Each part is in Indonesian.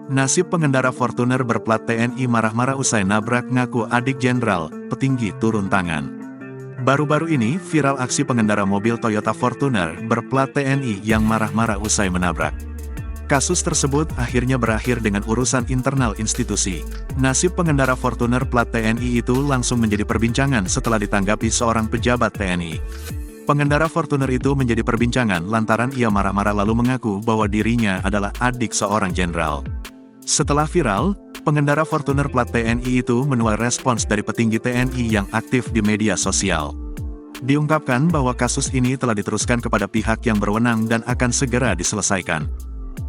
Nasib pengendara Fortuner berplat TNI marah-marah usai nabrak ngaku adik jenderal, petinggi turun tangan. Baru-baru ini viral aksi pengendara mobil Toyota Fortuner berplat TNI yang marah-marah usai menabrak. Kasus tersebut akhirnya berakhir dengan urusan internal institusi. Nasib pengendara Fortuner plat TNI itu langsung menjadi perbincangan setelah ditanggapi seorang pejabat TNI. Pengendara Fortuner itu menjadi perbincangan lantaran ia marah-marah lalu mengaku bahwa dirinya adalah adik seorang jenderal. Setelah viral, pengendara Fortuner plat TNI itu menuai respons dari petinggi TNI yang aktif di media sosial. Diungkapkan bahwa kasus ini telah diteruskan kepada pihak yang berwenang dan akan segera diselesaikan.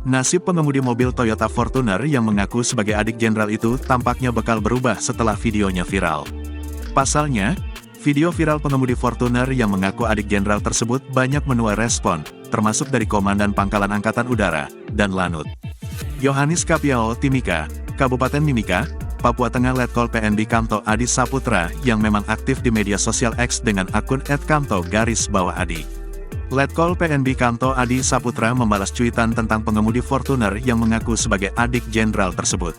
Nasib pengemudi mobil Toyota Fortuner yang mengaku sebagai adik jenderal itu tampaknya bakal berubah setelah videonya viral. Pasalnya, video viral pengemudi Fortuner yang mengaku adik jenderal tersebut banyak menuai respon, termasuk dari Komandan Pangkalan Angkatan Udara, dan Lanut. Yohanis Kapiao Timika, Kabupaten Mimika, Papua Tengah Letkol PNB Kamto Adi Saputra yang memang aktif di media sosial X dengan akun @kamto_adi. Letkol PNB Kamto Adi Saputra membalas cuitan tentang pengemudi Fortuner yang mengaku sebagai adik jenderal tersebut.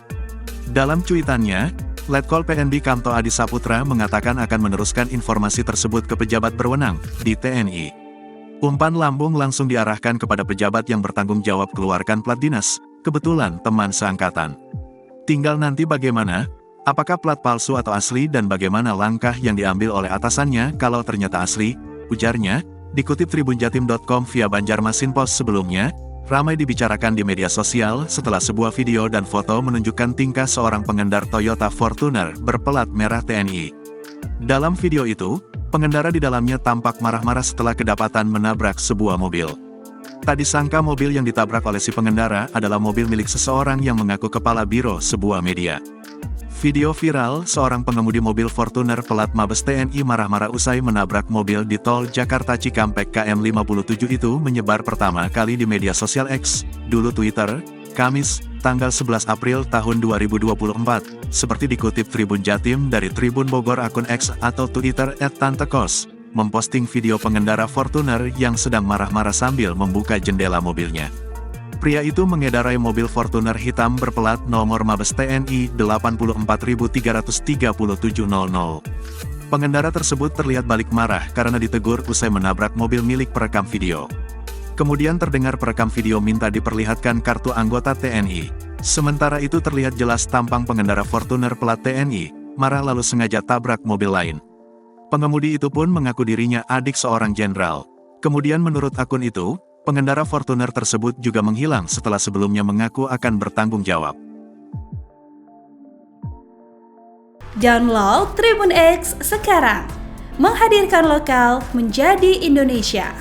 Dalam cuitannya, Letkol PNB Kamto Adi Saputra mengatakan akan meneruskan informasi tersebut ke pejabat berwenang di TNI. Umpan lambung langsung diarahkan kepada pejabat yang bertanggung jawab keluarkan plat dinas, kebetulan teman seangkatan. Tinggal nanti bagaimana, apakah plat palsu atau asli dan bagaimana langkah yang diambil oleh atasannya kalau ternyata asli, ujarnya, dikutip tribunjatim.com via Banjarmasin Post sebelumnya, ramai dibicarakan di media sosial setelah sebuah video dan foto menunjukkan tingkah seorang pengendara Toyota Fortuner berpelat merah TNI. Dalam video itu, pengendara di dalamnya tampak marah-marah setelah kedapatan menabrak sebuah mobil. Tak disangka mobil yang ditabrak oleh si pengendara adalah mobil milik seseorang yang mengaku kepala biro sebuah media. Video viral, seorang pengemudi mobil Fortuner pelat Mabes TNI marah-marah usai menabrak mobil di tol Jakarta Cikampek KM57 itu menyebar pertama kali di media sosial X, dulu Twitter, Kamis, tanggal 11 April tahun 2024, seperti dikutip Tribun Jatim dari Tribun Bogor akun X atau Twitter @tantekos. Memposting video pengendara Fortuner yang sedang marah-marah sambil membuka jendela mobilnya. Pria itu mengendarai mobil Fortuner hitam berplat nomor Mabes TNI 84.33700. Pengendara tersebut terlihat balik marah karena ditegur usai menabrak mobil milik perekam video. Kemudian terdengar perekam video minta diperlihatkan kartu anggota TNI. Sementara itu terlihat jelas tampang pengendara Fortuner plat TNI, marah lalu sengaja tabrak mobil lain. Pengemudi itu pun mengaku dirinya adik seorang jenderal. Kemudian menurut akun itu, pengendara Fortuner tersebut juga menghilang setelah sebelumnya mengaku akan bertanggung jawab. Download Tribun X sekarang, menghadirkan lokal menjadi Indonesia.